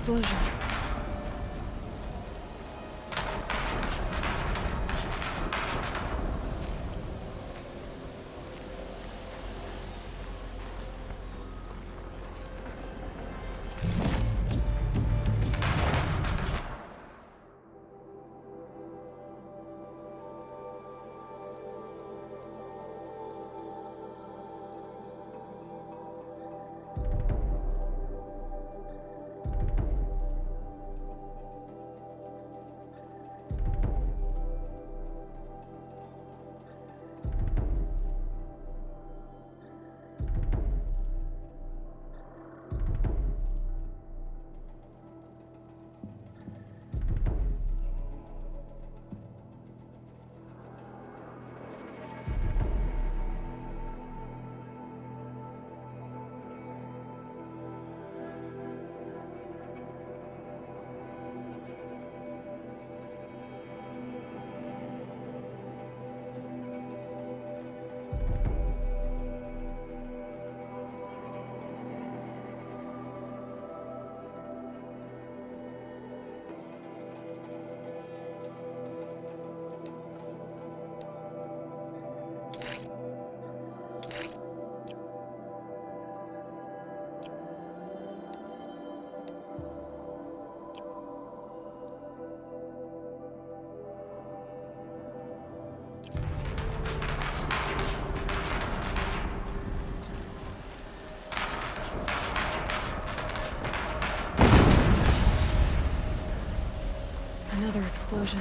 explosion. Another explosion.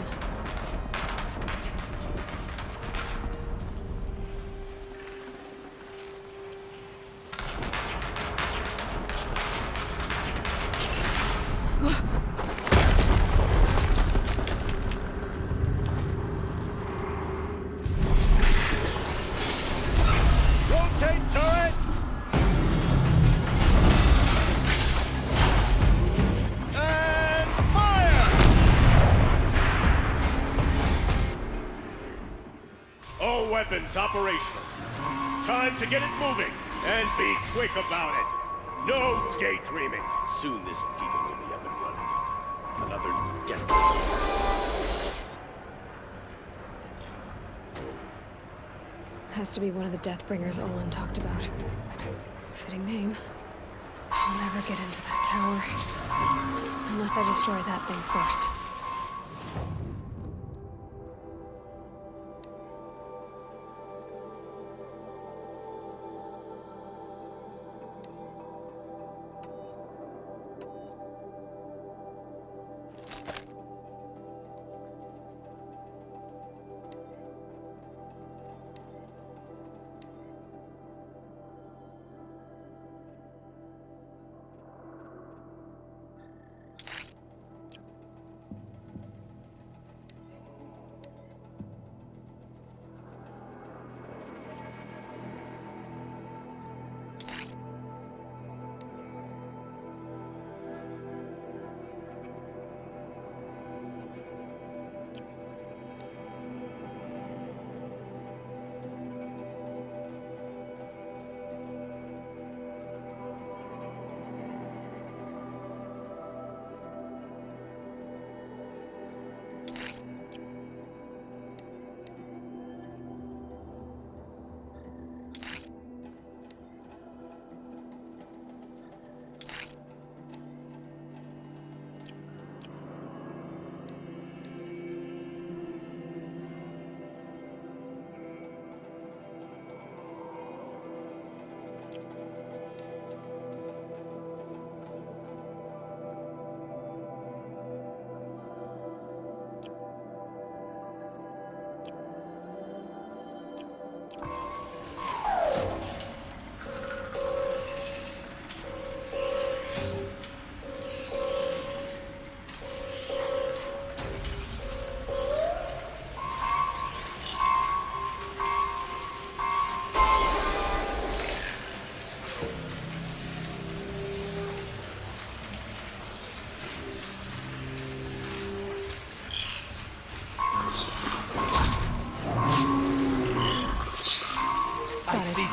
Rotate turret! And fire! All weapons operational. Time to get it moving, and be quick about it. No daydreaming. Soon this demon will be up and running. Another death. Has to be one of the Deathbringers Olin talked about. Fitting name. I'll never get into that tower. Unless I destroy that thing first.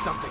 something.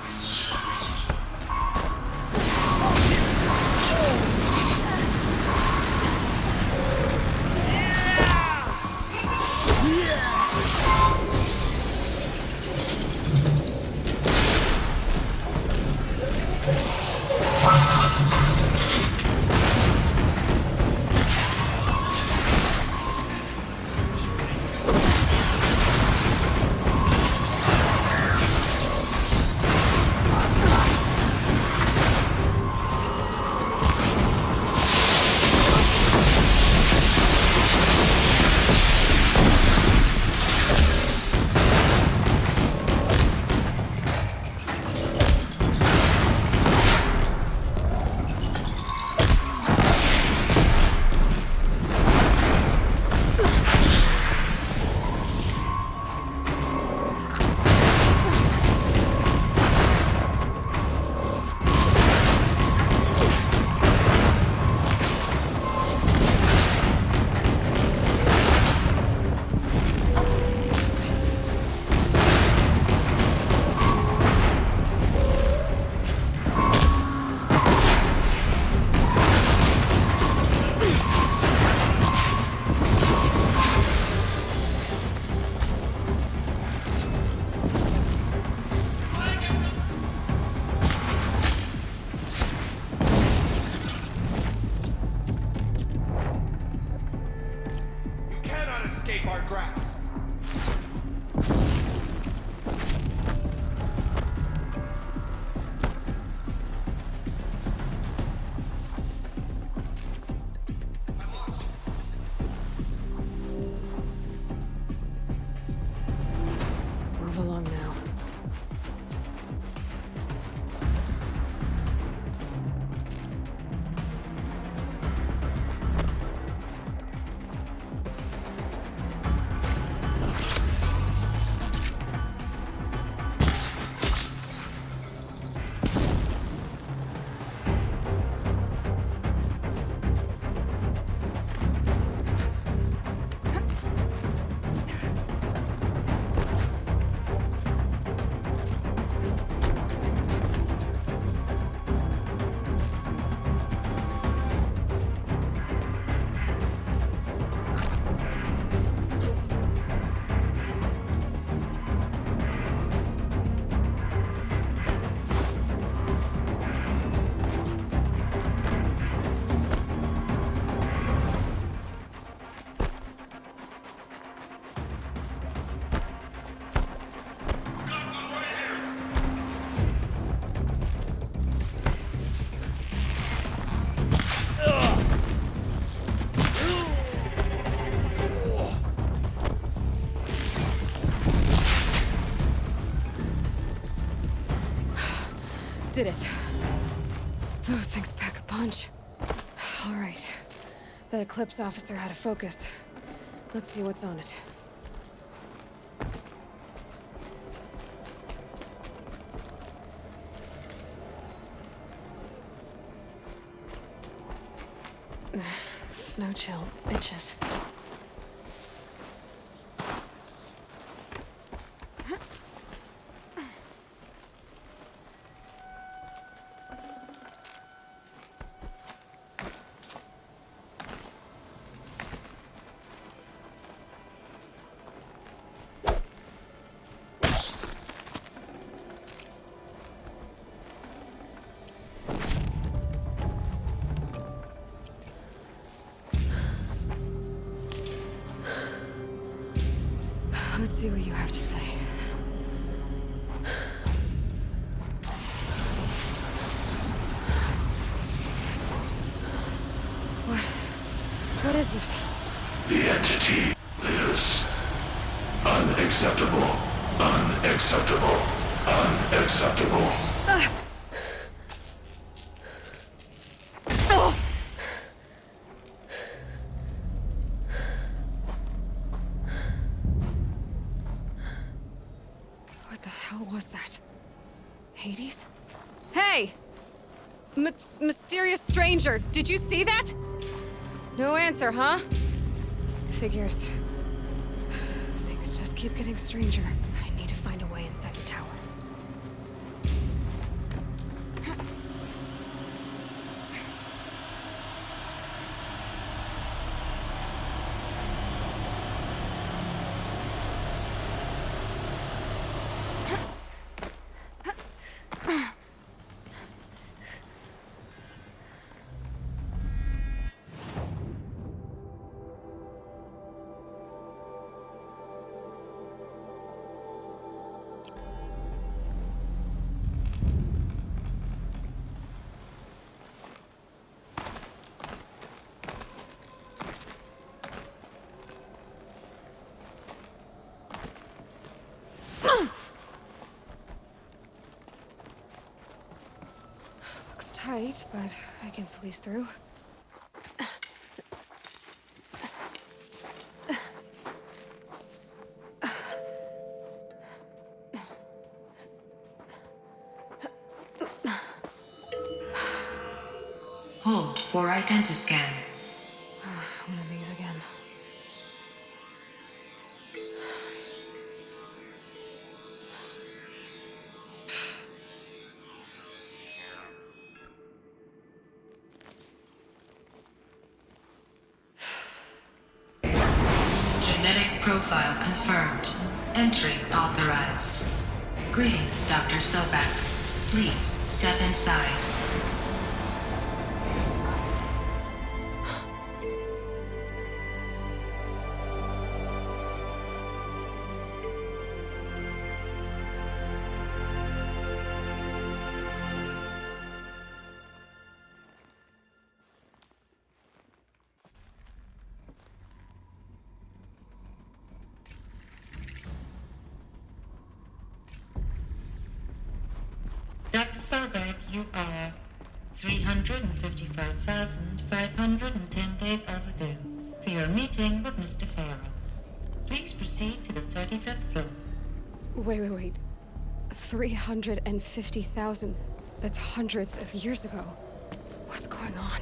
escape our grasp. Move along now. Did it. Those things pack a punch. All right. That Eclipse officer had a focus. Let's see what's on it. Snow chill, bitches. Let's see what you have to say. What is this? The entity lives. Unacceptable. Unacceptable. Unacceptable. What the hell was that? Hades? Hey! Mysterious stranger, did you see that? No answer, huh? Figures. Things just keep getting stranger. I need to find a way inside the tower. Looks tight, but I can squeeze through. Hold for identiscan. One of these again. Genetic profile confirmed. Entry authorized. Greetings, Dr. Sobek. Please step inside. Dr. Sobek, you are 355,510 days overdue for your meeting with Mr. Farrell. Please proceed to the 35th floor. Wait. 350,000. That's hundreds of years ago. What's going on?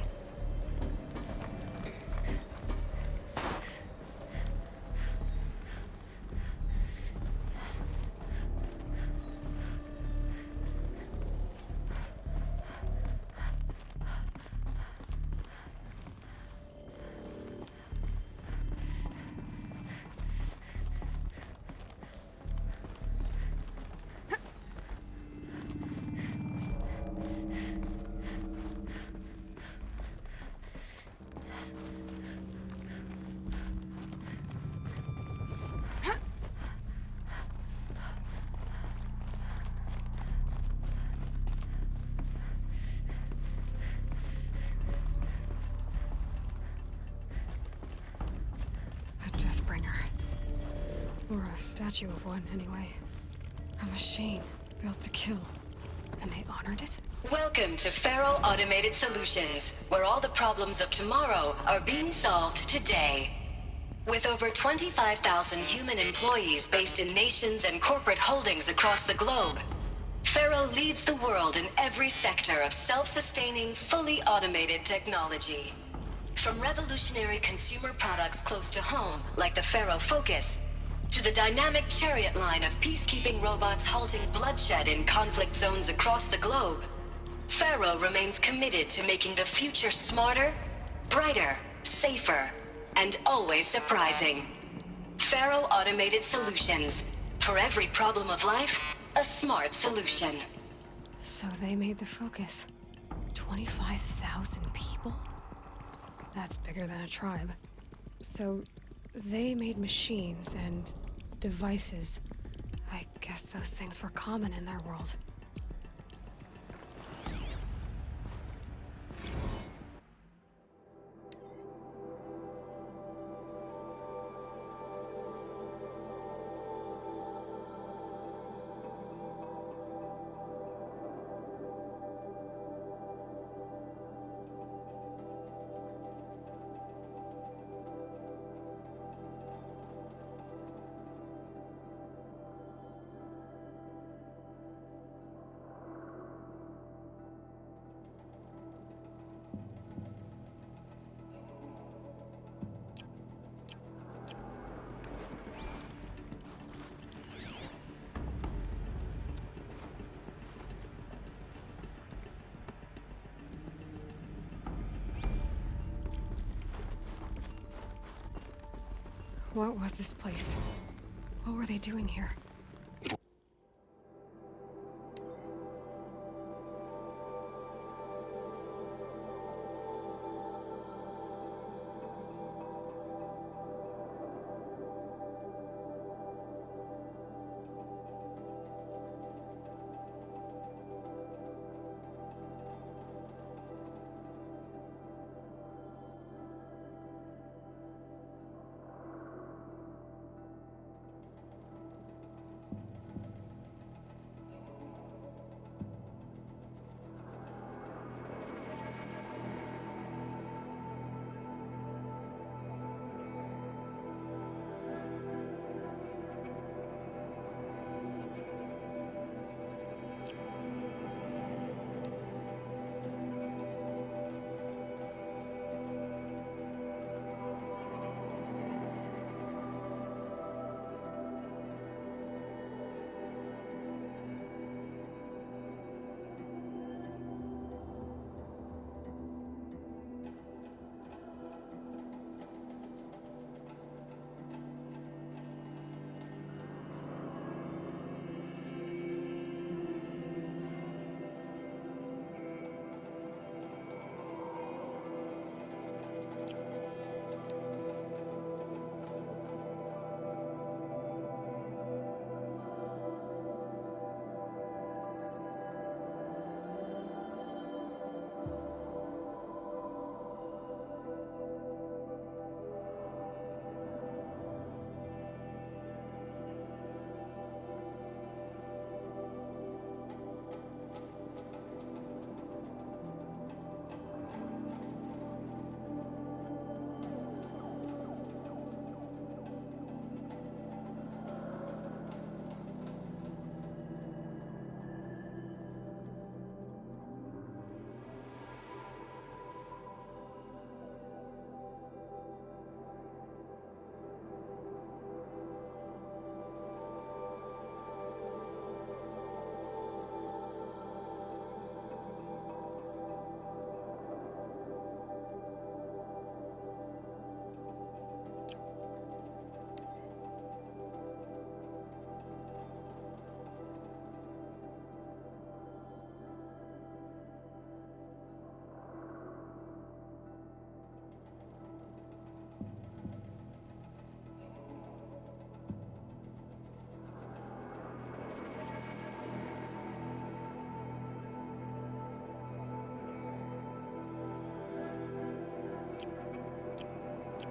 A Deathbringer. Or a statue of one, anyway. A machine built to kill. And they honored it? Welcome to Faro Automated Solutions, where all the problems of tomorrow are being solved today. With over 25,000 human employees based in nations and corporate holdings across the globe, Faro leads the world in every sector of self-sustaining, fully automated technology. From revolutionary consumer products close to home, like the Faro Focus, to the dynamic chariot line of peacekeeping robots halting bloodshed in conflict zones across the globe, Faro remains committed to making the future smarter, brighter, safer, and always surprising. Faro Automated Solutions. For every problem of life, a smart solution. So they made the Focus. 25,000 people? That's bigger than a tribe. So they made machines and devices. I guess those things were common in their world. What was this place? What were they doing here?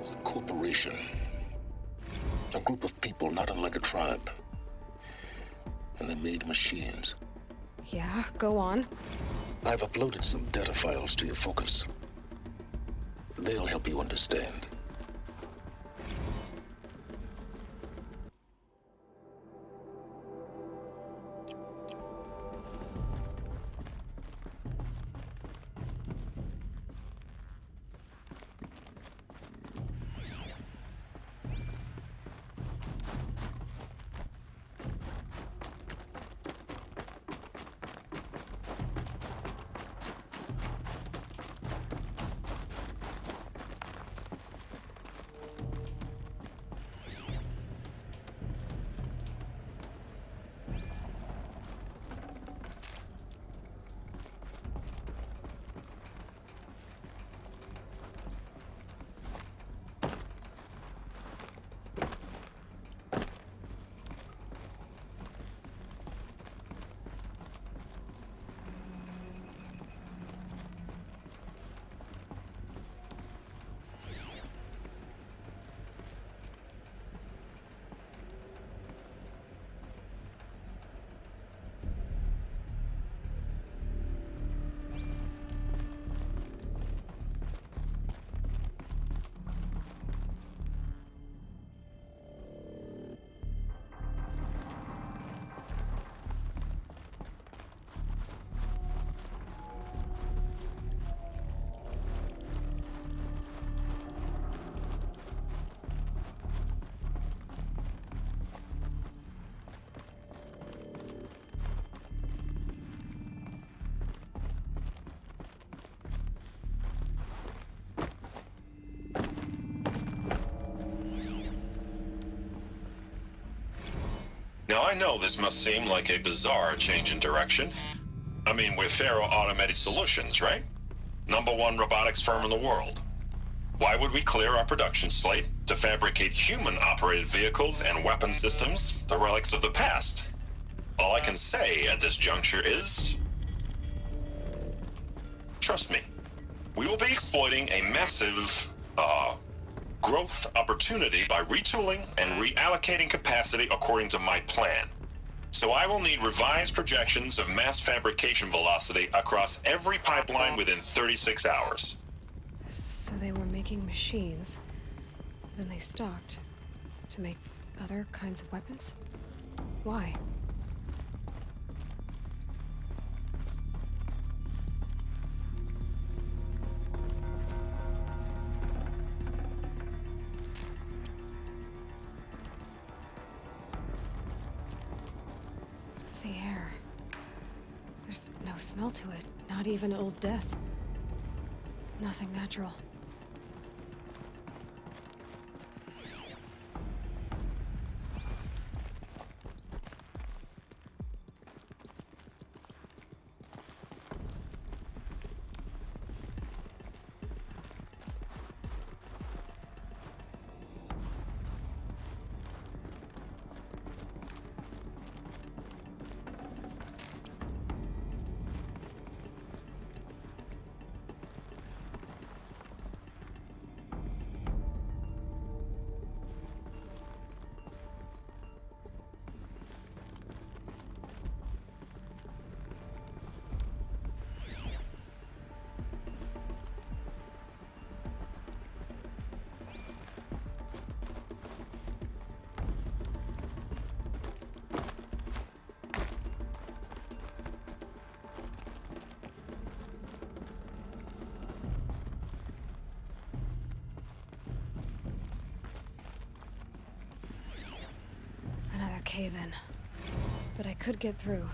was a corporation. A group of people not unlike a tribe. And they made machines. Yeah, go on. I've uploaded some data files to your focus. They'll help you understand. Now, I know this must seem like a bizarre change in direction. I mean, we're Faro Automated Solutions, right? #1 robotics firm in the world. Why would we clear our production slate to fabricate human-operated vehicles and weapon systems, the relics of the past? All I can say at this juncture is... trust me. We will be exploiting a massive, growth opportunity by retooling and reallocating capacity according to my plan. So I will need revised projections of mass fabrication velocity across every pipeline within 36 hours. So they were making machines. Then they stopped. To make other kinds of weapons? Why? The air. There's no smell to it. Not even old death. Nothing natural. Cave-in. But I could get through.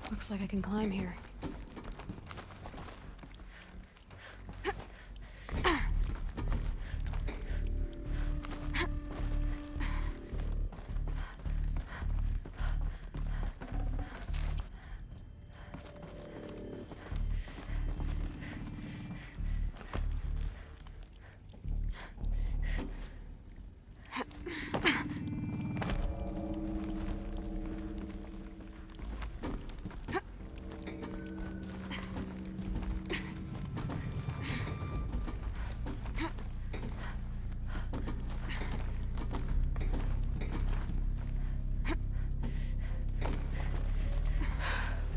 Looks like I can climb here.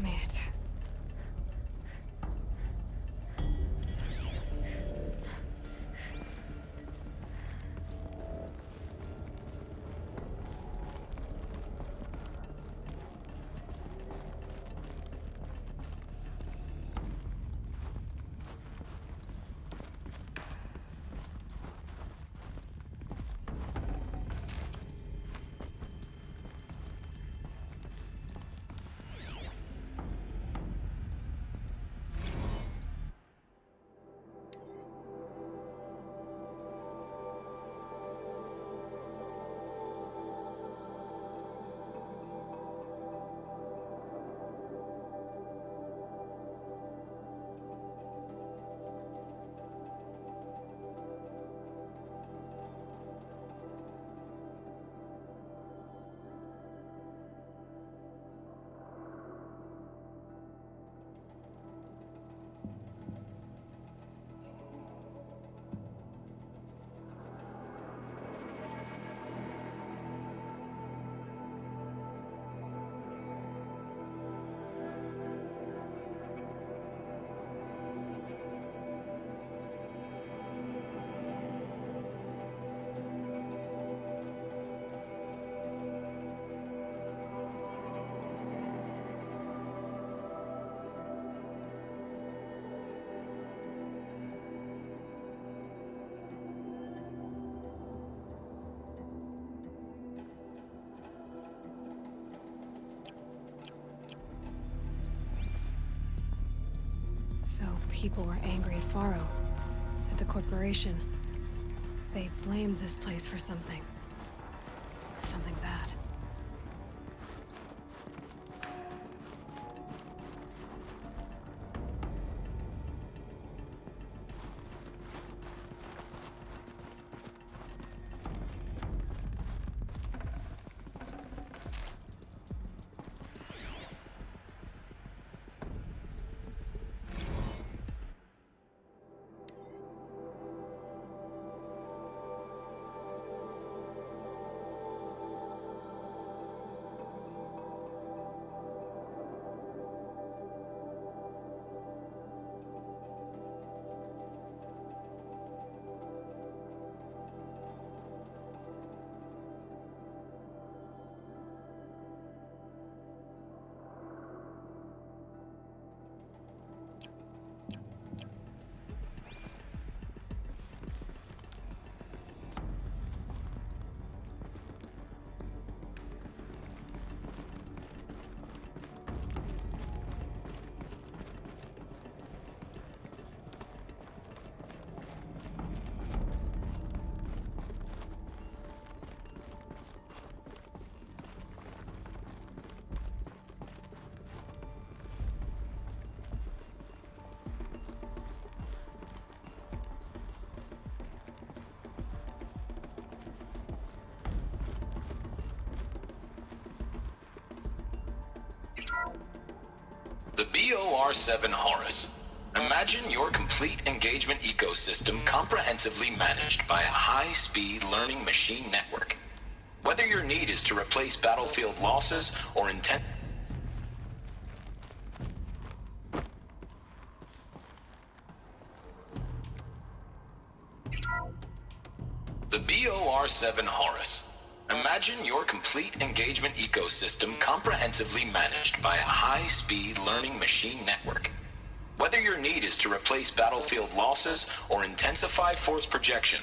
Made it. So people were angry at Faro, at the corporation. They blamed this place for something. Something bad. The BOR-7 Horus. Imagine your complete engagement ecosystem comprehensively managed by a high-speed learning machine network. Whether your need is to replace battlefield losses or intent... The BOR-7 Horus. Imagine your complete engagement ecosystem comprehensively managed by a high-speed learning machine network. Whether your need is to replace battlefield losses or intensify force projection,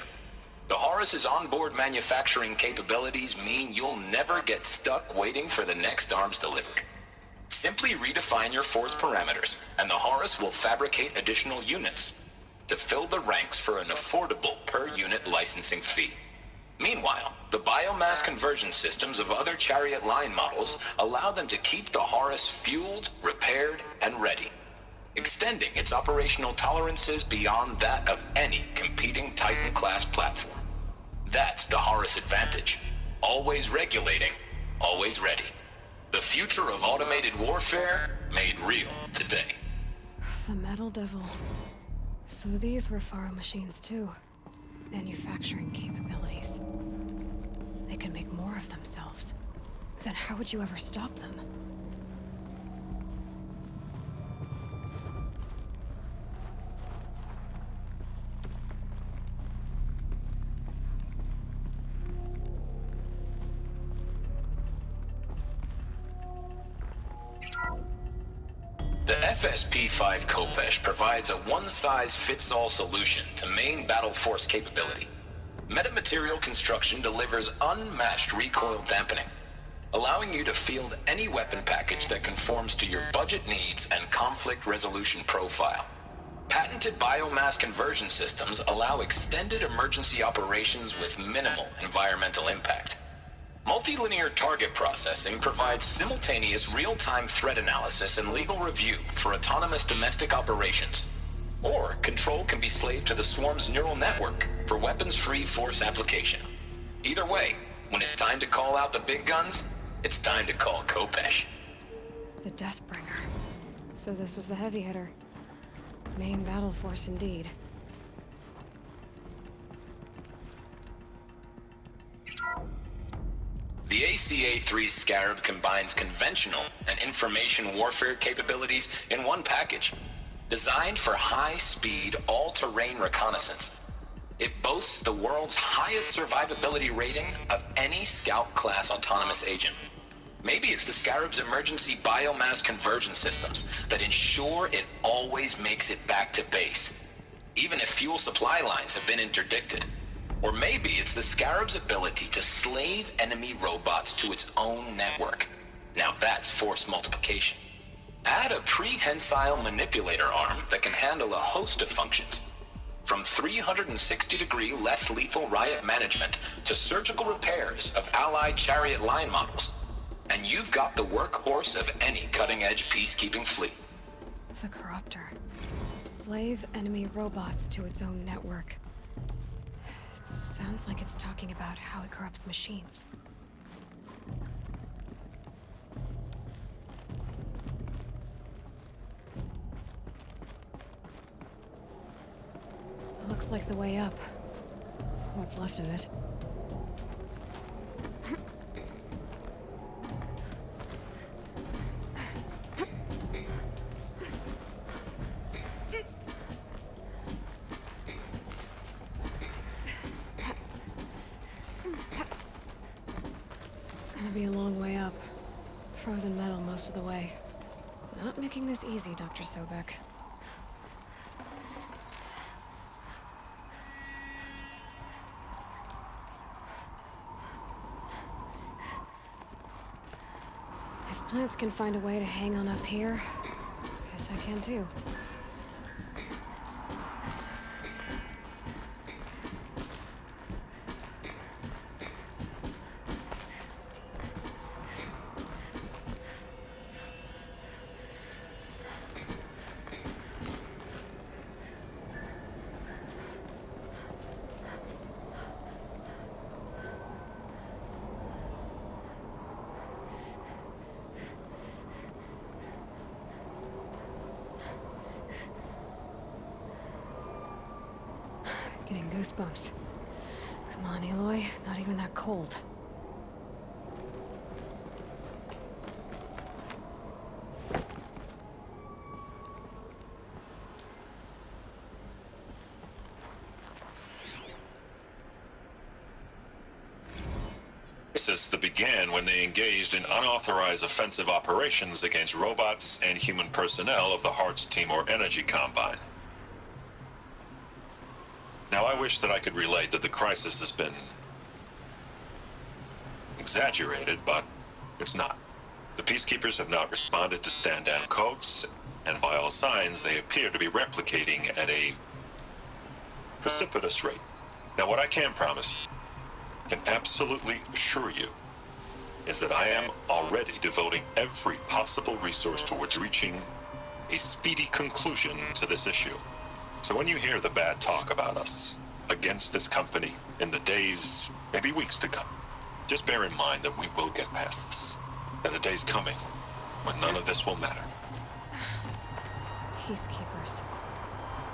the Horus's onboard manufacturing capabilities mean you'll never get stuck waiting for the next arms delivery. Simply redefine your force parameters, and the Horus will fabricate additional units to fill the ranks for an affordable per-unit licensing fee. Meanwhile, the biomass conversion systems of other Chariot line models allow them to keep the Horus fueled, repaired, and ready, extending its operational tolerances beyond that of any competing Titan-class platform. That's the Horus advantage. Always regulating, always ready. The future of automated warfare made real today. The Metal Devil. So these were Faro machines too. Manufacturing capabilities. They can make more of themselves. Then how would you ever stop them? The FSP-5 Kopesh provides a one-size-fits-all solution to main battle force capability. Metamaterial construction delivers unmatched recoil dampening, allowing you to field any weapon package that conforms to your budget needs and conflict resolution profile. Patented biomass conversion systems allow extended emergency operations with minimal environmental impact. Multilinear target processing provides simultaneous real-time threat analysis and legal review for autonomous domestic operations. Or control can be slaved to the swarm's neural network for weapons-free force application. Either way, when it's time to call out the big guns, it's time to call Kopesh. The Deathbringer. So this was the heavy hitter. Main battle force indeed. The ACA-3 Scarab combines conventional and information warfare capabilities in one package, designed for high-speed, all-terrain reconnaissance. It boasts the world's highest survivability rating of any Scout-class autonomous agent. Maybe it's the Scarab's emergency biomass conversion systems that ensure it always makes it back to base, even if fuel supply lines have been interdicted. Or maybe it's the Scarab's ability to slave enemy robots to its own network. Now that's force multiplication. Add a prehensile manipulator arm that can handle a host of functions, from 360-degree less lethal riot management to surgical repairs of allied Chariot line models, and you've got the workhorse of any cutting-edge peacekeeping fleet. The Corruptor. Slave enemy robots to its own network. It sounds like it's talking about how it corrupts machines. Looks like the way up. What's left of it. Gonna be a long way up. Frozen metal most of the way. Not making this easy, Dr. Sobek. If plants can find a way to hang on up here, guess I can too. Getting goosebumps. Come on, Aloy. Not even that cold. Crisis that began when they engaged in unauthorized offensive operations against robots and human personnel of the Hearts Timor Energy Combine. Now, I wish that I could relate that the crisis has been exaggerated, but it's not. The Peacekeepers have not responded to stand-down codes, and by all signs, they appear to be replicating at a precipitous rate. Now, what I can promise, can absolutely assure you, is that I am already devoting every possible resource towards reaching a speedy conclusion to this issue. So when you hear the bad talk about us against this company in the days, maybe weeks to come, just bear in mind that we will get past this. That a day's coming when none of this will matter. Peacekeepers.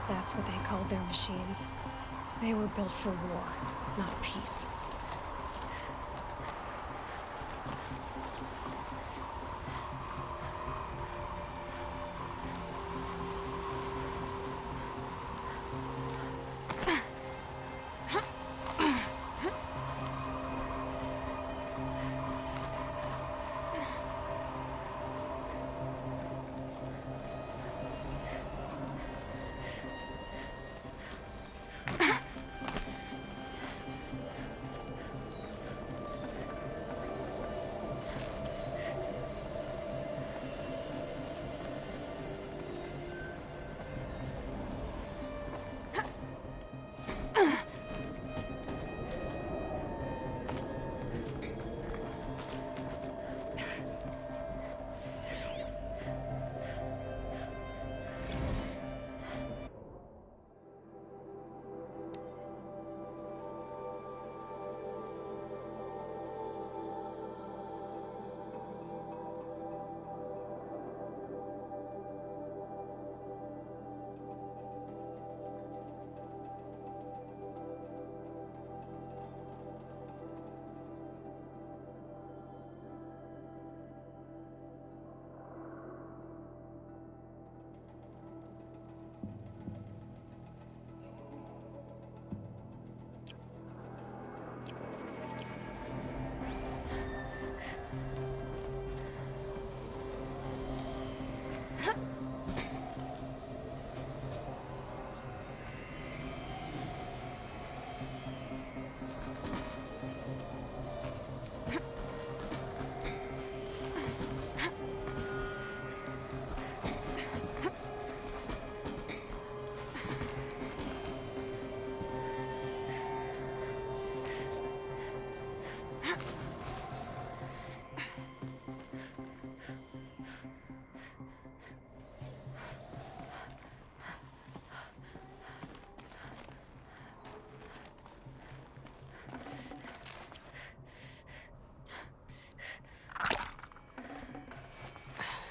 That's what they called their machines. They were built for war, not peace.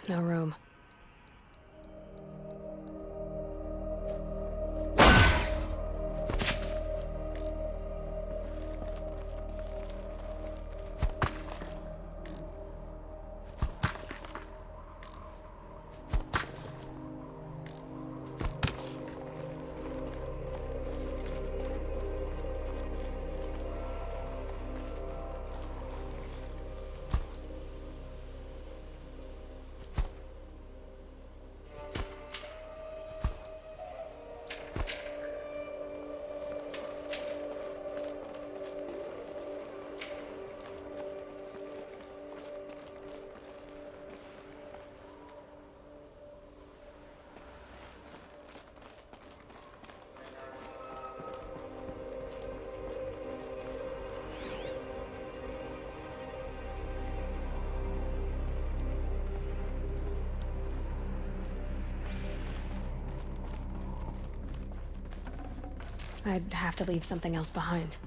No room. I'd have to leave something else behind.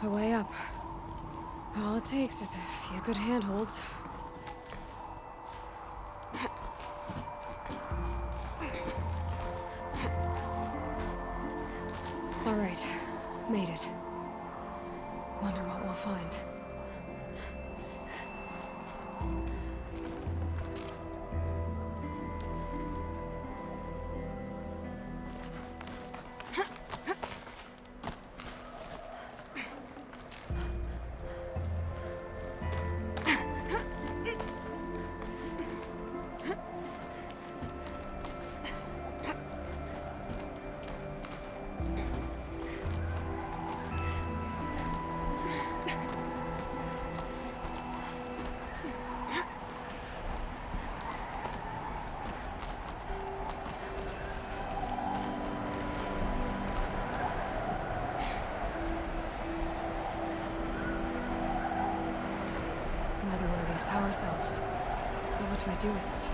the way up. All it takes is a few good handholds. All right, made it. Wonder what we'll find. Another one of these power cells. Well, what do I do with it?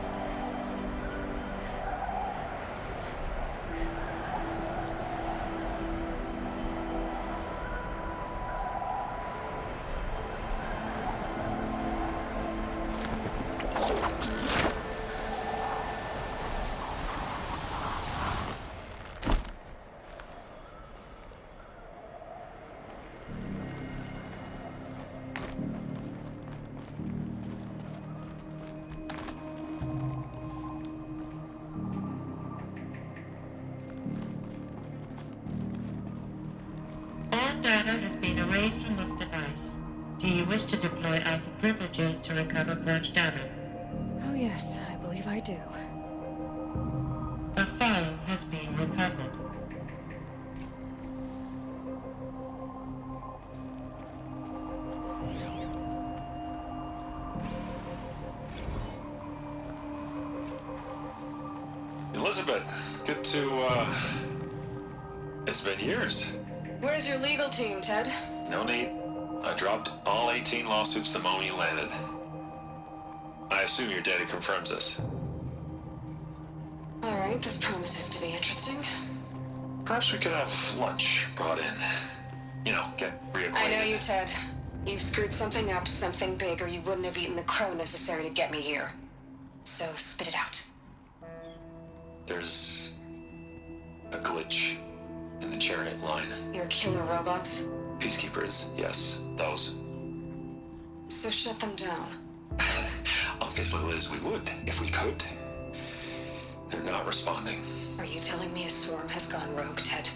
All data has been erased from this device. Do you wish to deploy Alpha privileges to recover purged data? Oh yes, I believe I do. A file has been recovered. Elizabeth, good to, it's been years. Where's your legal team, Ted? No need. I dropped all 18 lawsuits the moment you landed. I assume your data confirms this. All right, this promises to be interesting. Perhaps we could have lunch brought in. You know, get reacquainted. I know you, Ted. You screwed something up, something big, or you wouldn't have eaten the crow necessary to get me here. So spit it out. There's a glitch in the chariot line. Your killer robots? Peacekeepers, yes, those. So shut them down. Obviously, Liz, we would, if we could. They're not responding. Are you telling me a swarm has gone rogue, Ted?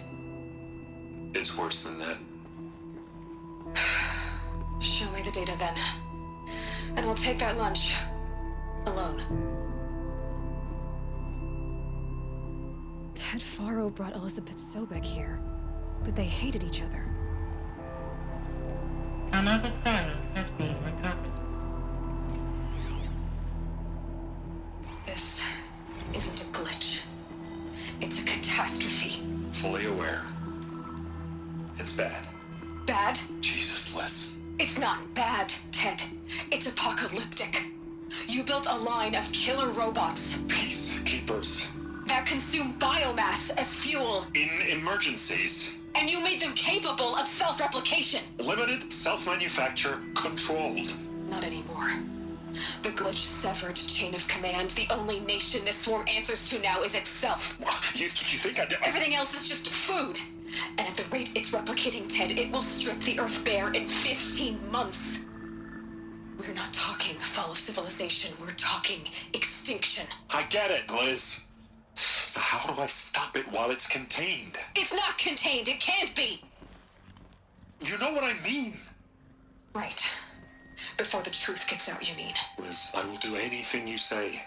It's worse than that. Show me the data then. And we'll take that lunch. Alone. Ted Faro brought Elizabeth Sobek here, but they hated each other. Another file has been recovered. This isn't a glitch. It's a catastrophe. Fully aware. It's bad. Bad? Jesus, Liz. It's not bad, Ted. It's apocalyptic. You built a line of killer robots Peacekeepers. that consume biomass as fuel, In emergencies. and you made them capable of self-replication. Limited, self-manufacture, controlled. Not anymore. The glitch severed chain of command. The only nation this swarm answers to now is itself. You think Everything else is just food. And at the rate it's replicating, Ted, it will strip the Earth bare in 15 months. We're not talking fall of civilization. We're talking extinction. I get it, Liz. So how do I stop it while it's contained? It's not contained. It can't be. You know what I mean. Right. Before the truth gets out, you mean? Liz, I will do anything you say.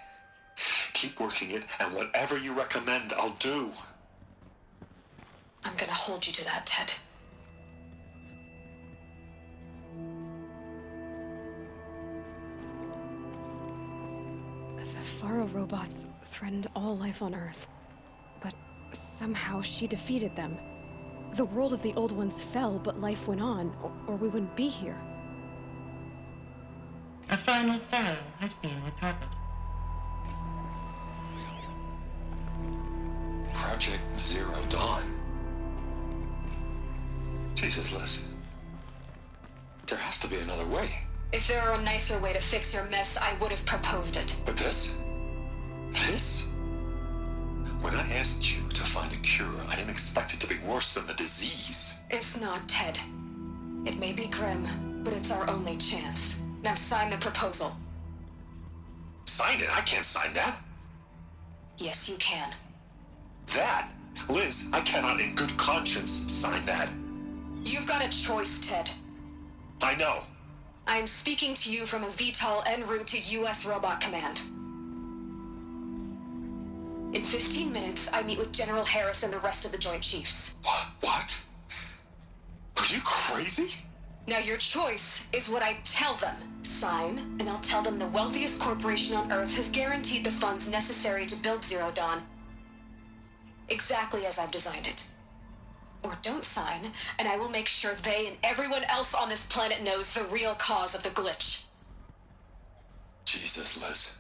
Keep working it, and whatever you recommend, I'll do. I'm gonna hold you to that, Ted. The Faro robots threatened all life on Earth, but somehow she defeated them. The world of the old ones fell, but life went on, or we wouldn't be here. A final file has been recovered. Project Zero Dawn. Jesus, Liz. There has to be another way. If there were a nicer way to fix your mess, I would have proposed it. But this? This? When I asked you to find a cure, I didn't expect it to be worse than the disease. It's not, Ted. It may be grim, but it's our only chance. Now sign the proposal. Sign it? I can't sign that. Yes, you can. That? Liz, I cannot in good conscience sign that. You've got a choice, Ted. I know. I am speaking to you from a VTOL en route to U.S. Robot Command. In 15 minutes, I meet with General Harris and the rest of the Joint Chiefs. What? Are you crazy? Now your choice is what I tell them. Sign, and I'll tell them the wealthiest corporation on Earth has guaranteed the funds necessary to build Zero Dawn. Exactly as I've designed it. Or don't sign, and I will make sure they and everyone else on this planet knows the real cause of the glitch. Jesus, Liz.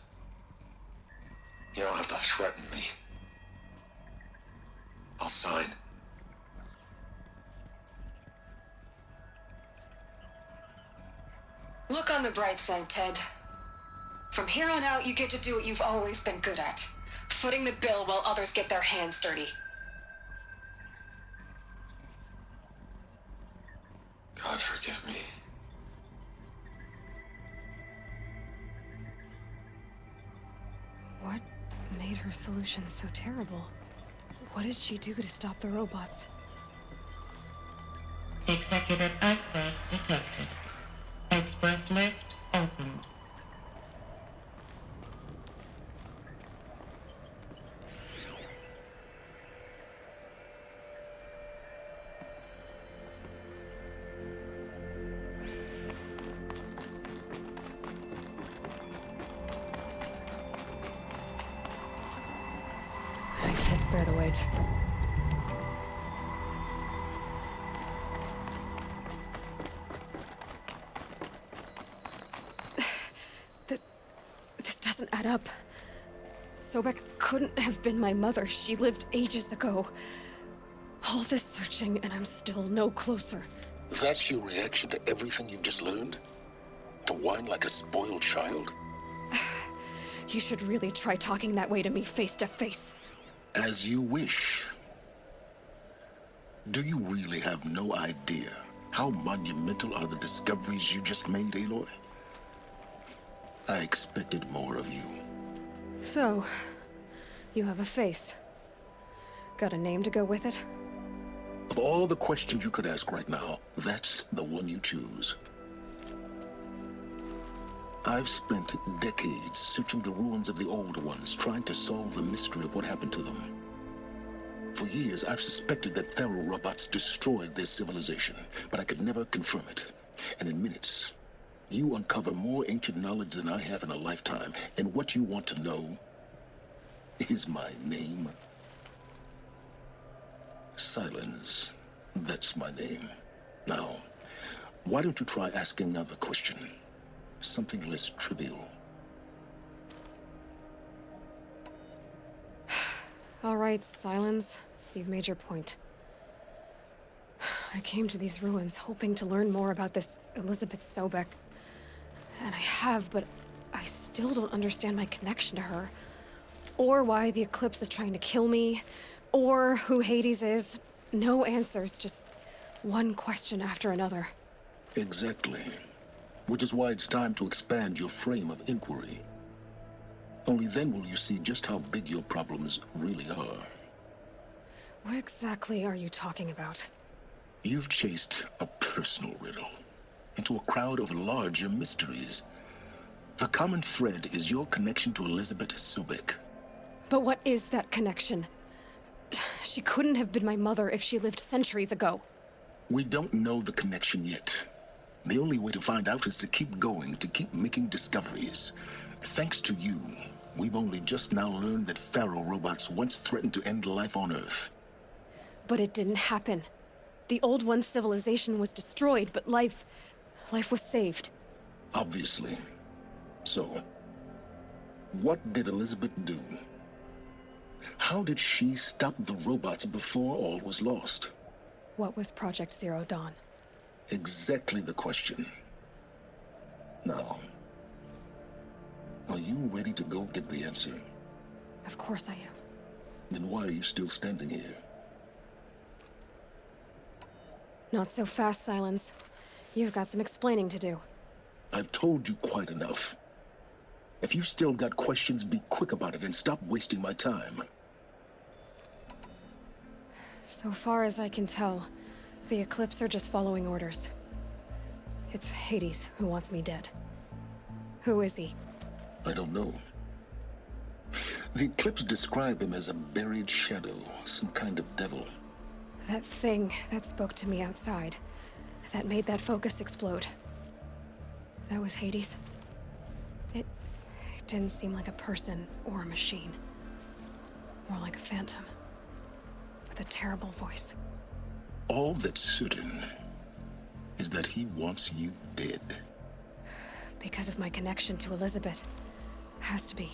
You don't have to threaten me. I'll sign. Look on the bright side, Ted. From here on out, you get to do what you've always been good at. Footing the bill while others get their hands dirty. God forgive me. What made her solution so terrible? What did she do to stop the robots? Executive access detected. Express lift opened. I can't spare the wait. This doesn't add up. Sobek couldn't have been my mother. She lived ages ago. All this searching, and I'm still no closer. That's your reaction to everything you've just learned? To whine like a spoiled child? You should really try talking that way to me face to face. As you wish. Do you really have no idea how monumental are the discoveries you just made, Aloy? I expected more of you. So, you have a face. Got a name to go with it? Of all the questions you could ask right now, that's the one you choose. I've spent decades searching the ruins of the old ones, trying to solve the mystery of what happened to them. For years, I've suspected that Faro robots destroyed their civilization, but I could never confirm it. And in minutes, you uncover more ancient knowledge than I have in a lifetime, and what you want to know is my name. Silence. That's my name. Now, why don't you try asking another question? Something less trivial. All right, Silence. You've made your point. I came to these ruins hoping to learn more about this Elizabeth Sobek. And I have, but I still don't understand my connection to her. Or why the Eclipse is trying to kill me. Or who Hades is. No answers, just one question after another. Exactly. Which is why it's time to expand your frame of inquiry. Only then will you see just how big your problems really are. What exactly are you talking about? You've chased a personal riddle into a crowd of larger mysteries. The common thread is your connection to Elizabeth Sobek. But what is that connection? She couldn't have been my mother if she lived centuries ago. We don't know the connection yet. The only way to find out is to keep going, to keep making discoveries. Thanks to you, we've only just now learned that Faro robots once threatened to end life on Earth. But it didn't happen. The Old One's civilization was destroyed, but life was saved. Obviously. So, what did Elizabeth do? How did she stop the robots before all was lost? What was Project Zero Dawn? Exactly the question. Now, are you ready to go get the answer? Of course I am. Then why are you still standing here? Not so fast, Silence. You've got some explaining to do. I've told you quite enough. If you still got questions, be quick about it and stop wasting my time. So far as I can tell, the Eclipse are just following orders. It's Hades who wants me dead. Who is he? I don't know. The Eclipse describe him as a buried shadow, some kind of devil. That thing that spoke to me outside, that made that focus explode. That was Hades. It didn't seem like a person or a machine. More like a phantom. With a terrible voice. All that's certain is that he wants you dead. Because of my connection to Elizabeth. Has to be.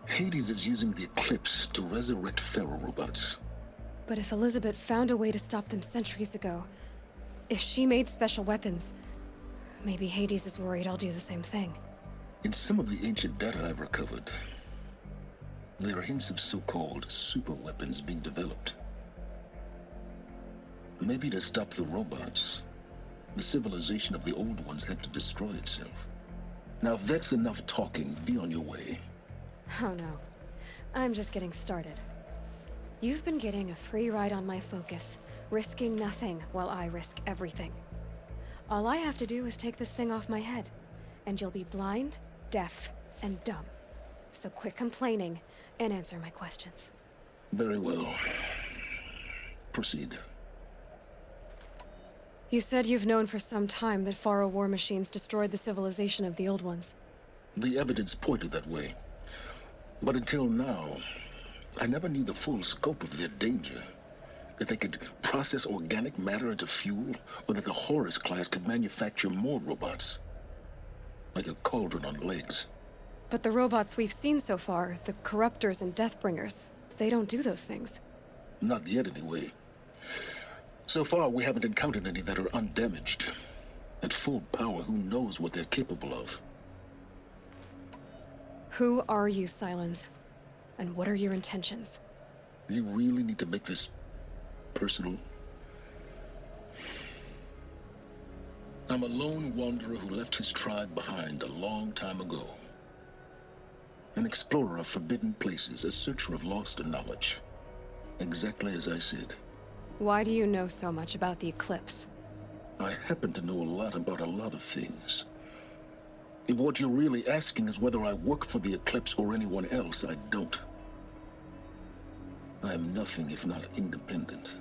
Hades is using the Eclipse to resurrect feral robots. But if Elizabeth found a way to stop them centuries ago, if she made special weapons, maybe Hades is worried I'll do the same thing. In some of the ancient data I've recovered, there are hints of so-called super weapons being developed. Maybe to stop the robots, the civilization of the old ones had to destroy itself. Now, if that's enough talking, be on your way. Oh no. I'm just getting started. You've been getting a free ride on my focus, risking nothing while I risk everything. All I have to do is take this thing off my head, and you'll be blind, deaf, and dumb. So quit complaining and answer my questions. Very well. Proceed. You said you've known for some time that Faro war machines destroyed the civilization of the old ones. The evidence pointed that way. But until now, I never knew the full scope of their danger. That they could process organic matter into fuel, or that the Horus class could manufacture more robots. Like a cauldron on legs. But the robots we've seen so far, the Corruptors and Deathbringers, they don't do those things. Not yet, anyway. So far, we haven't encountered any that are undamaged. At full power, who knows what they're capable of? Who are you, Silence? And what are your intentions? You really need to make this personal? I'm a lone wanderer who left his tribe behind a long time ago. An explorer of forbidden places, a searcher of lost knowledge. Exactly as I said. Why do you know so much about the Eclipse? I happen to know a lot about a lot of things. If what you're really asking is whether I work for the Eclipse or anyone else, I don't. I am nothing if not independent.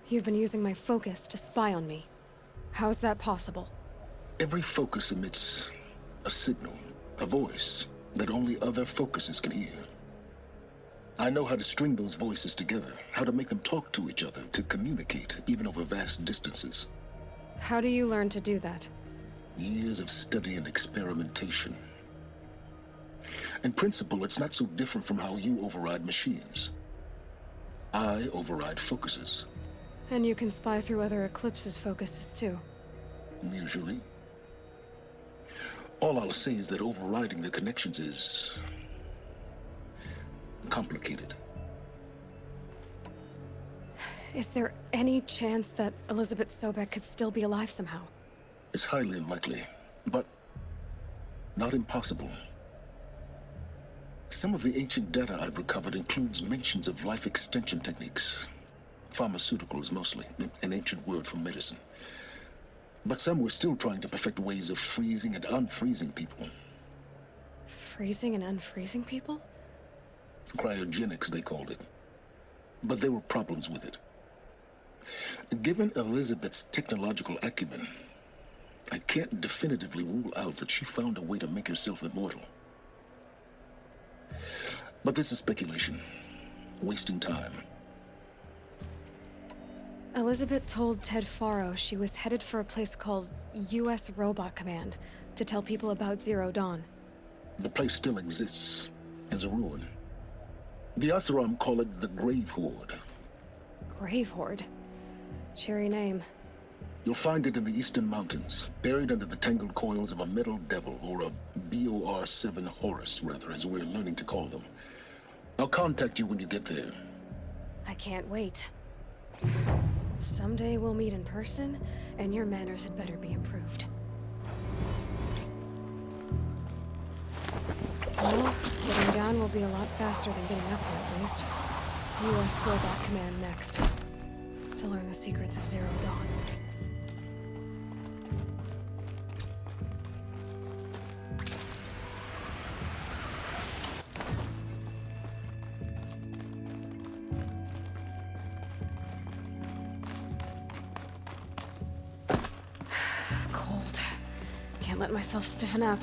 You've been using my focus to spy on me. How's that possible? Every focus emits a signal, a voice, that only other focuses can hear. I know how to string those voices together, how to make them talk to each other, to communicate, even over vast distances. How do you learn to do that? Years of study and experimentation. In principle, it's not so different from how you override machines. I override focuses. And you can spy through other Eclipse's focuses too. Usually. All I'll say is that overriding the connections is complicated. Is there any chance that Elizabeth Sobek could still be alive somehow? It's highly unlikely, but not impossible. Some of the ancient data I've recovered includes mentions of life extension techniques. Pharmaceuticals, mostly, an ancient word for medicine. But some were still trying to perfect ways of freezing and unfreezing people. Freezing and unfreezing people? Cryogenics, they called it. But there were problems with it. Given Elizabeth's technological acumen, I can't definitively rule out that she found a way to make herself immortal. But this is speculation. Wasting time. Elizabeth told Ted Faro she was headed for a place called U.S. Robot Command to tell people about Zero Dawn. The place still exists, as a ruin. The Asaram call it the Grave Horde. Grave Horde? Cheery name. You'll find it in the Eastern Mountains, buried under the tangled coils of a metal devil, or a BOR-7 Horus, rather, as we're learning to call them. I'll contact you when you get there. I can't wait. Someday we'll meet in person, and your manners had better be improved. Well, getting down will be a lot faster than getting up here, at least. U.S. Robot Command next. To learn the secrets of Zero Dawn. Cold. Can't let myself stiffen up.